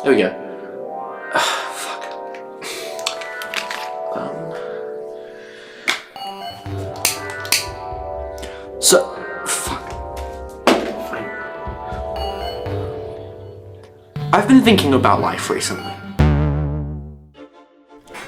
There we go. Fuck. Fuck. Fine. I've been thinking about life recently.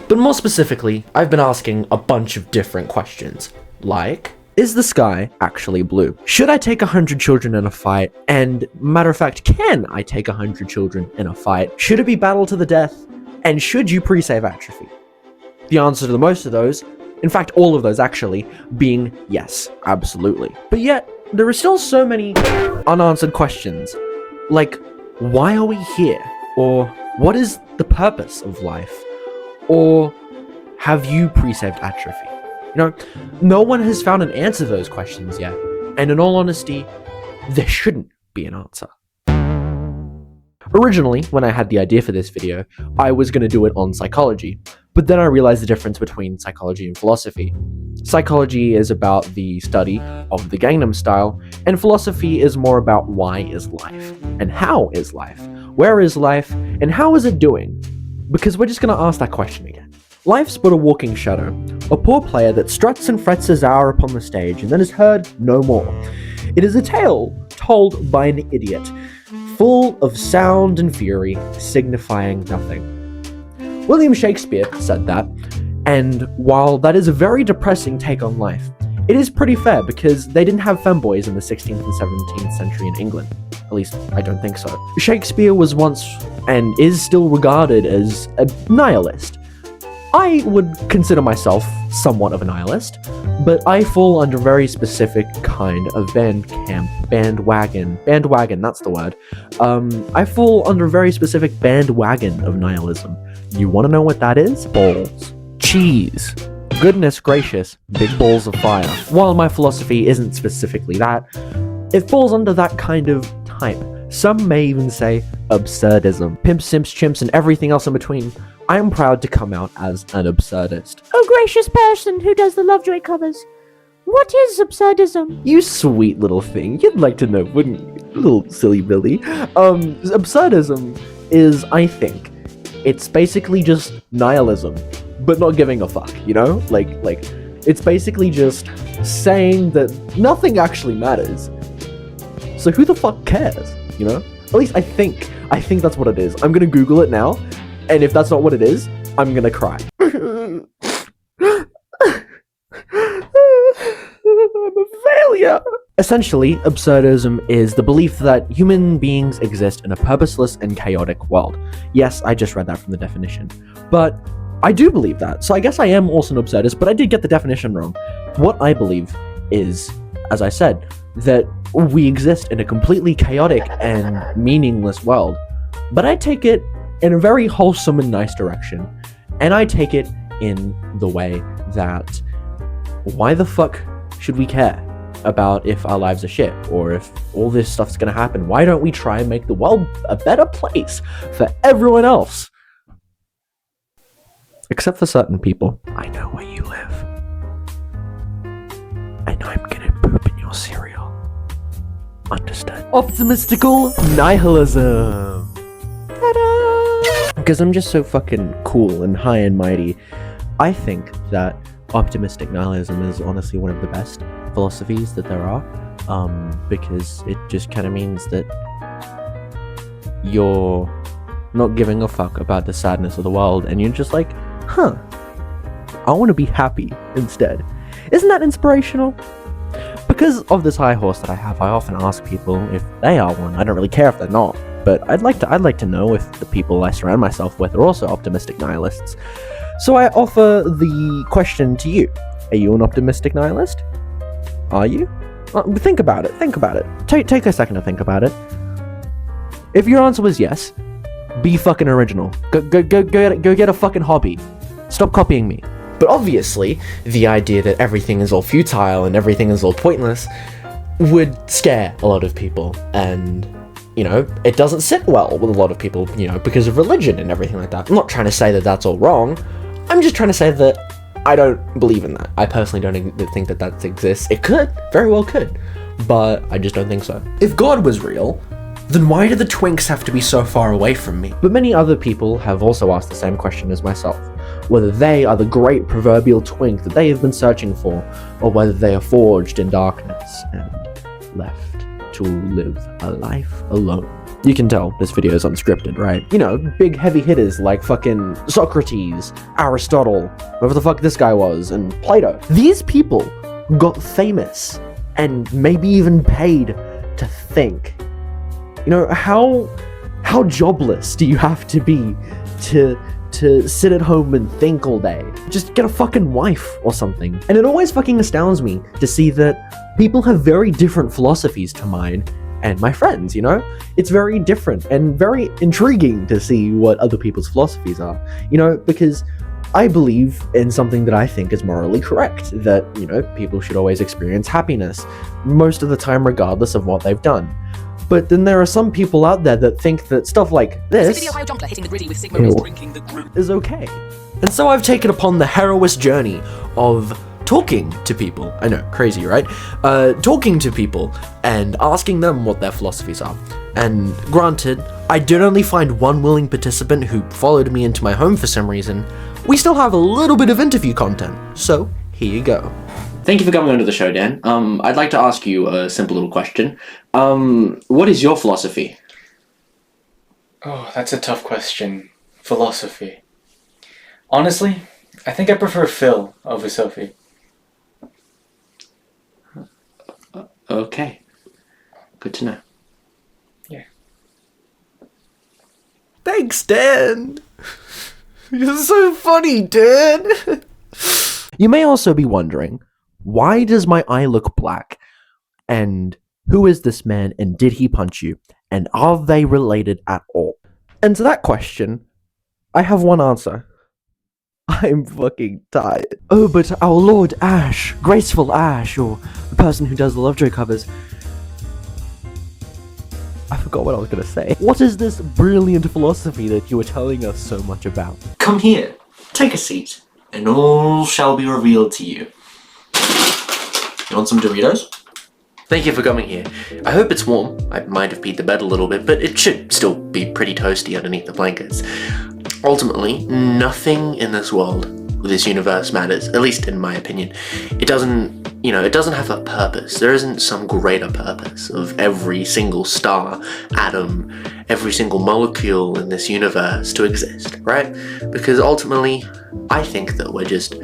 But more specifically, I've been asking a bunch of different questions. Like, is the sky actually blue? Should I take 100 children in a fight? And matter of fact, can I take 100 children in a fight? Should it be battle to the death? And should you Presave Atrophy? The answer to most of those, in fact all of those actually, being yes, absolutely. But yet, there are still so many unanswered questions. Like, why are we here? Or what is the purpose of life? Or have you Presaved Atrophy? You know, no one has found an answer to those questions yet, and in all honesty, there shouldn't be an answer. Originally, when I had the idea for this video, I was going to do it on psychology, but then I realized the difference between psychology and philosophy. Psychology is about the study of the Gangnam Style, and philosophy is more about why is life, and how is life, where is life, and how is it doing? Because we're just going to ask that question again. Life's but a walking shadow, a poor player that struts and frets his hour upon the stage and then is heard no more. It is a tale told by an idiot, full of sound and fury, signifying nothing. William Shakespeare said that, and while that is a very depressing take on life, it is pretty fair because they didn't have femboys in the 16th and 17th century in England. At least, I don't think so. Shakespeare was once, and is still regarded as, a nihilist. I would consider myself somewhat of a nihilist, but I fall under a very specific kind of bandwagon, that's the word. I fall under a very specific bandwagon of nihilism. You want to know what that is? Balls. Cheese. Goodness gracious, big balls of fire. While my philosophy isn't specifically that, it falls under that kind of type. Some may even say absurdism. Pimps, simps, chimps, and everything else in between. I am proud to come out as an absurdist. Oh, gracious person who does the Lovejoy covers. What is absurdism? You sweet little thing. You'd like to know, wouldn't you? Little silly Billy. Absurdism is, I think, it's basically just nihilism, but not giving a fuck, you know? Like, it's basically just saying that nothing actually matters. So who the fuck cares, you know? At least I think that's what it is. I'm gonna Google it now. And if that's not what it is, I'm gonna cry. I'm a failure! Essentially, absurdism is the belief that human beings exist in a purposeless and chaotic world. Yes, I just read that from the definition. But I do believe that, so I guess I am also an absurdist, but I did get the definition wrong. What I believe is, as I said, that we exist in a completely chaotic and meaningless world. But I take it in a very wholesome and nice direction. And I take it in the way that, why the fuck should we care about if our lives are shit, or if all this stuff's gonna happen? Why don't we try and make the world a better place for everyone else? Except for certain people. I know where you live. I know I'm gonna poop in your cereal. Understood. Optimistical nihilism. Because I'm just so fucking cool and high and mighty. I think that optimistic nihilism is honestly one of the best philosophies that there are, because it just kind of means that you're not giving a fuck about the sadness of the world, and you're just like, I want to be happy instead. Isn't that inspirational? Because of this high horse that I have, I often ask people if they are one. I don't really care if they're not. But I'd like to know if the people I surround myself with are also optimistic nihilists. So I offer the question to you. Are you an optimistic nihilist? Are you? Think about it. Take a second to think about it. If your answer was yes, be fucking original. Go get a fucking hobby. Stop copying me. But obviously, the idea that everything is all futile and everything is all pointless would scare a lot of people, and you know, it doesn't sit well with a lot of people, you know, because of religion and everything like that. I'm not trying to say that that's all wrong. I'm just trying to say that I don't believe in that. I personally don't think that that exists. It could, very well could, but I just don't think so. If God was real, then why do the twinks have to be so far away from me? But many other people have also asked the same question as myself, whether they are the great proverbial twink that they have been searching for, or whether they are forged in darkness and left to live a life alone. You can tell this video is unscripted, right? You know, big heavy hitters like fucking Socrates, Aristotle, whoever the fuck this guy was, and Plato. These people got famous and maybe even paid to think. You know, how jobless do you have to be to sit at home and think all day? Just get a fucking wife or something. And it always fucking astounds me to see that people have very different philosophies to mine and my friends, you know? It's very different and very intriguing to see what other people's philosophies are, you know, because I believe in something that I think is morally correct, that, you know, people should always experience happiness, most of the time regardless of what they've done. But then there are some people out there that think that stuff like this is okay. And so I've taken upon the heroic journey of talking to people. I know, crazy, right? Talking to people and asking them what their philosophies are. And granted, I did only find one willing participant who followed me into my home for some reason. We still have a little bit of interview content, so here you go. Thank you for coming onto the show, Dan. I'd like to ask you a simple little question. What is your philosophy? Oh, that's a tough question. Philosophy. Honestly, I think I prefer Phil over Sophie. Okay. Good to know. Yeah. Thanks, Dan! You're so funny, Dan! You may also be wondering, why does my eye look black? And who is this man, and did he punch you? And are they related at all? And to that question, I have one answer. I'm fucking tired. Oh, but our Lord Ash, graceful Ash, or the person who does the Lovejoy covers. I forgot what I was gonna say. What is this brilliant philosophy that you were telling us so much about? Come here, take a seat, and all shall be revealed to you. You want some Doritos? Thank you for coming here. I hope it's warm. I might have beat the bed a little bit, but it should still be pretty toasty underneath the blankets. Ultimately, nothing in this world, this universe matters, at least in my opinion. It doesn't have a purpose. There isn't some greater purpose of every single star, atom, every single molecule in this universe to exist, right? Because ultimately, I think that we're just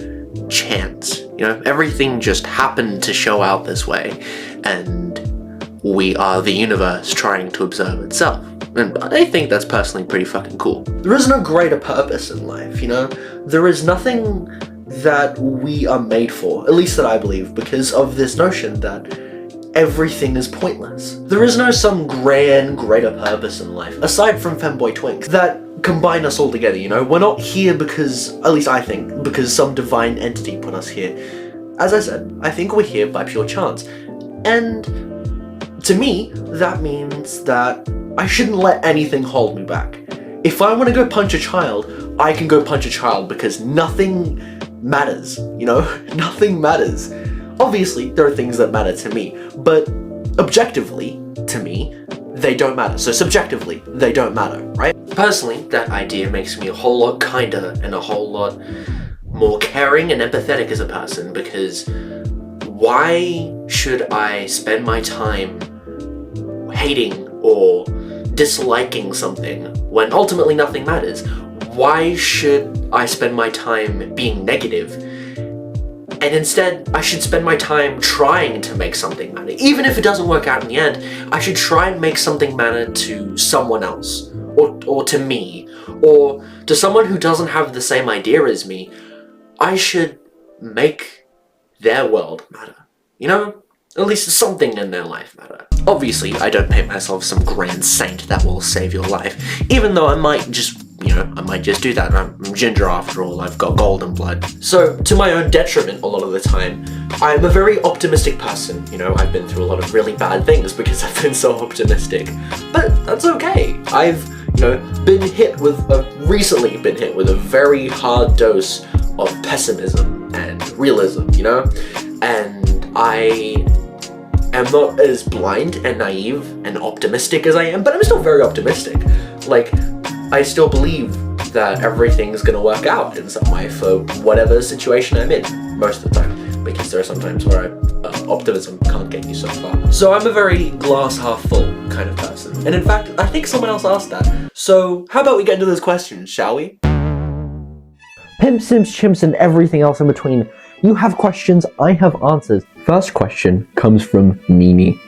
chance. You know, everything just happened to show out this way, and we are the universe trying to observe itself. And I think that's personally pretty fucking cool. There is no greater purpose in life, you know? There is nothing that we are made for, at least that I believe, because of this notion that everything is pointless. There is no some greater purpose in life, aside from femboy twinks, that combine us all together, you know? We're not here because, at least I think, because some divine entity put us here. As I said, I think we're here by pure chance. And to me, that means that I shouldn't let anything hold me back. If I want to go punch a child, I can go punch a child because nothing matters, you know? Nothing matters. Obviously, there are things that matter to me, but objectively, to me, they don't matter. So subjectively, they don't matter, right? Personally, that idea makes me a whole lot kinder and a whole lot more caring and empathetic as a person, because why should I spend my time hating or disliking something when ultimately nothing matters? Why should I spend my time being negative? And instead, I should spend my time trying to make something matter. Even if it doesn't work out in the end, I should try and make something matter to someone else, or to me, or to someone who doesn't have the same idea as me. I should make their world matter, you know? At least something in their life matter. Obviously, I don't paint myself some grand saint that will save your life, even though I might just do that. I'm ginger after all, I've got golden blood. So, to my own detriment a lot of the time, I'm a very optimistic person, you know? I've been through a lot of really bad things because I've been so optimistic. But that's okay. I've, recently been hit with a very hard dose of pessimism and realism, you know? And I am not as blind and naive and optimistic as I am, but I'm still very optimistic. Like, I still believe that everything's gonna work out in some way for whatever situation I'm in, most of the time, because there are some times where optimism can't get you so far. So I'm a very glass half full kind of person. And in fact, I think someone else asked that. So how about we get into those questions, shall we? Pimps, Sims, chimps, and everything else in between. You have questions, I have answers. First question comes from Mimi.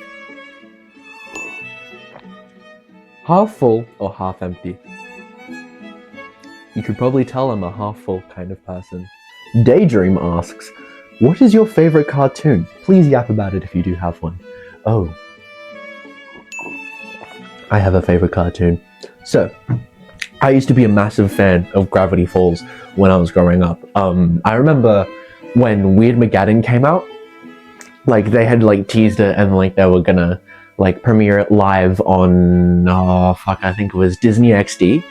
Half full or half empty? You could probably tell I'm a half full kind of person. Daydream asks, what is your favorite cartoon? Please yap about it if you do have one. Oh. I have a favorite cartoon. So, I used to be a massive fan of Gravity Falls when I was growing up. I remember when Weird Mageddon came out, like they had like teased it and like they were gonna like premiere it live on, I think it was Disney XD.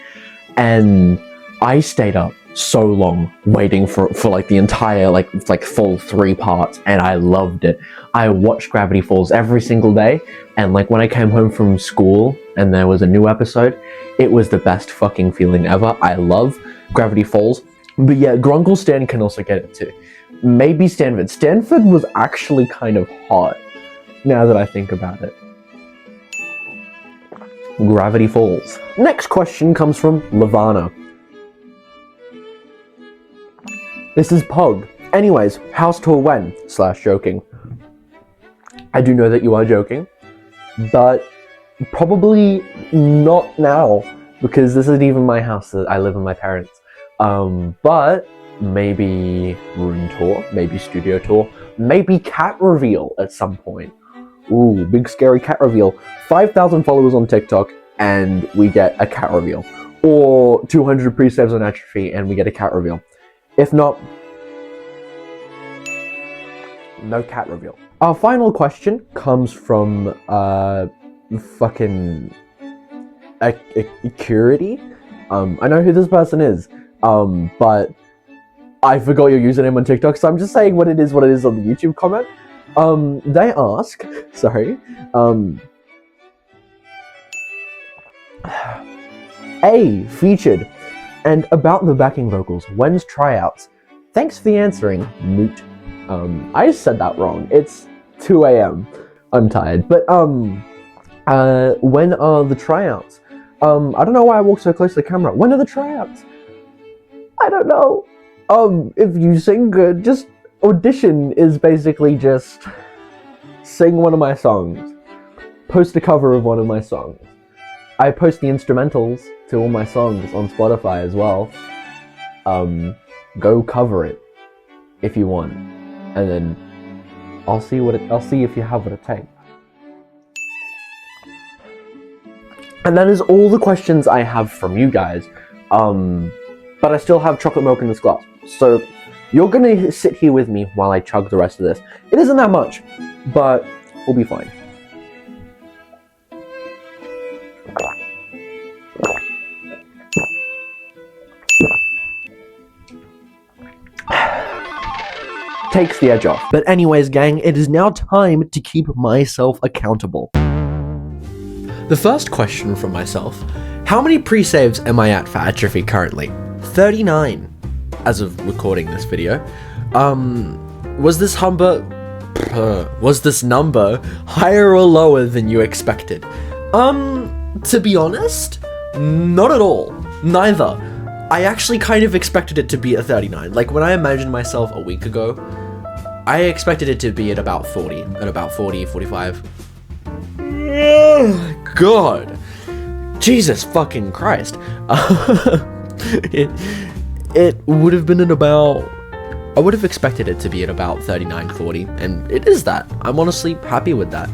And I stayed up so long waiting for like the entire like full 3 parts, and I loved it. I watched Gravity Falls every single day, and like when I came home from school and there was a new episode, it was the best fucking feeling ever. I love Gravity Falls. But yeah, Grunkle Stan can also get it too. Maybe Stanford. Stanford was actually kind of hot, now that I think about it. Gravity Falls. Next question comes from Lavana. This is Pog. Anyways, house tour when? / joking. I do know that you are joking, but probably not now, because this isn't even my house. That I live with my parents. But maybe room tour, maybe studio tour, maybe cat reveal at some point. Ooh, big scary cat reveal. 5,000 followers on TikTok and we get a cat reveal. Or 200 presaves on Atrophy and we get a cat reveal. If not, no cat reveal. Our final question comes from fucking Security. I know who this person is, but I forgot your username on TikTok, so I'm just saying what it is on the YouTube comment. They ask, sorry, A, featured, and about the backing vocals, when's tryouts? Thanks for the answering, Moot. I said that wrong. It's 2 a.m. I'm tired. But, when are the tryouts? I don't know why I walk so close to the camera. When are the tryouts? I don't know. If you sing good, just audition is basically just sing one of my songs. Post a cover of one of my songs. I post the instrumentals to all my songs on Spotify as well. Go cover it if you want, and then I'll see if you have what it takes. And that is all the questions I have from you guys. But I still have chocolate milk in this glass, so you're gonna sit here with me while I chug the rest of this. It isn't that much, but we'll be fine. Takes the edge off. But anyways, gang, it is now time to keep myself accountable. The first question from myself: how many pre-saves am I at for Atrophy currently? 39 as of recording this video. Was this number higher or lower than you expected? To be honest, not at all. Neither. I actually kind of expected it to be at 39. Like, when I imagined myself a week ago, I expected it to be at about 40, 45. God. Jesus fucking Christ. It would have been at about... I would have expected it to be at about 39, 40, and it is that. I'm honestly happy with that.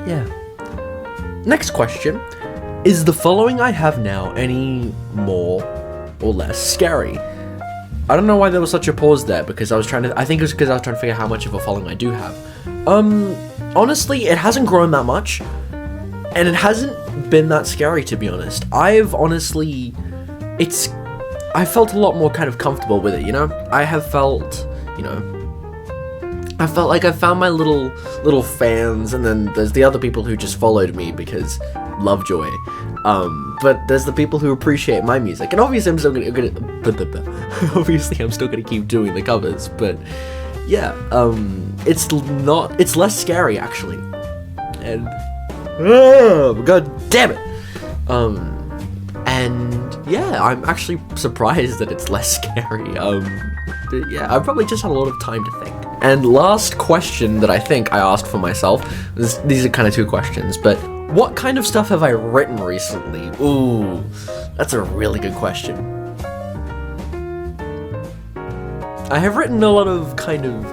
Yeah. Next question. Is the following I have now any more or less scary? I don't know why there was such a pause there, because I think it was because I was trying to figure out how much of a following I do have. Honestly, it hasn't grown that much, and it hasn't been that scary, to be honest. I felt a lot more kind of comfortable with it, you know? I have felt, you know, I felt like I found my little fans, and then there's the other people who just followed me because Lovejoy. But there's the people who appreciate my music, and obviously I'm still gonna keep doing the covers. But yeah, it's less scary actually, and god damn it. And yeah, I'm actually surprised that it's less scary. Yeah, I probably just had a lot of time to think. And last question that I think I asked for myself, these are kind of two questions, but what kind of stuff have I written recently? Ooh, that's a really good question. I have written a lot of kind of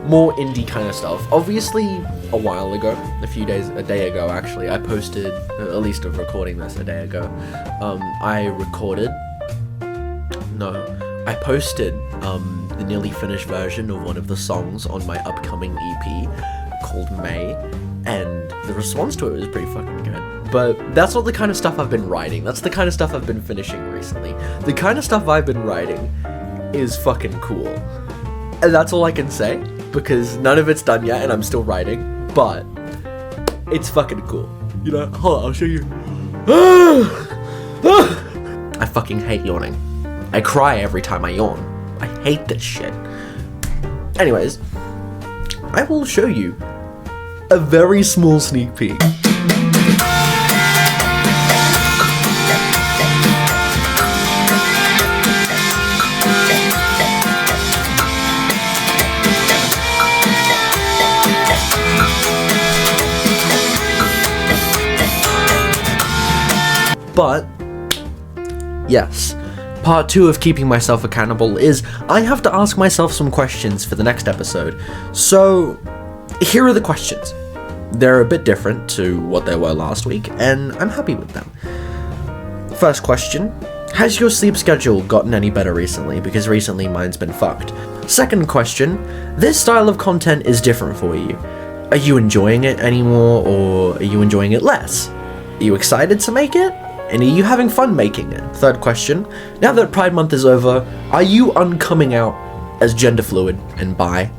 more indie kind of stuff. Obviously, a while ago, a day ago actually, I posted, at least of recording this a day ago, I posted the nearly finished version of one of the songs on my upcoming EP called May, and the response to it was pretty fucking good. But that's not the kind of stuff I've been writing. That's the kind of stuff I've been finishing recently. The kind of stuff I've been writing is fucking cool. And that's all I can say, because none of it's done yet and I'm still writing, but it's fucking cool. You know, hold on, I'll show you. I fucking hate yawning. I cry every time I yawn. I hate this shit. Anyways, I will show you a very small sneak peek. But yes, part 2 of keeping myself accountable is I have to ask myself some questions for the next episode. So here are the questions. They're a bit different to what they were last week, and I'm happy with them. First question, has your sleep schedule gotten any better recently? Because recently mine's been fucked. Second question, this style of content is different for you. Are you enjoying it anymore, or are you enjoying it less? Are you excited to make it? And are you having fun making it? Third question, now that Pride Month is over, are you uncoming out as gender fluid and bi?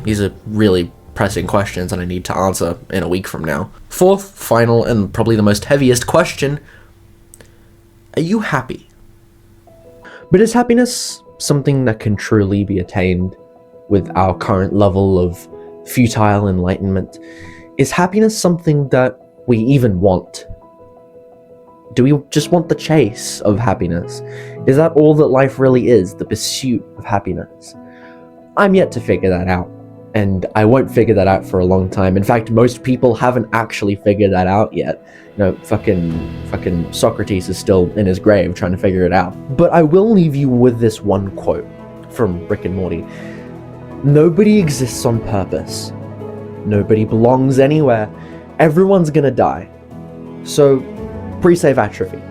These are really pressing questions and I need to answer in a week from now. Fourth, final, and probably the most heaviest question, are you happy? But is happiness something that can truly be attained with our current level of futile enlightenment? Is happiness something that we even want? Do we just want the chase of happiness? Is that all that life really is, the pursuit of happiness? I'm yet to figure that out, and I won't figure that out for a long time. In fact, most people haven't actually figured that out yet. You know, fucking Socrates is still in his grave trying to figure it out. But I will leave you with this one quote from Rick and Morty. Nobody exists on purpose. Nobody belongs anywhere. Everyone's gonna die. So, Presave Atrophy.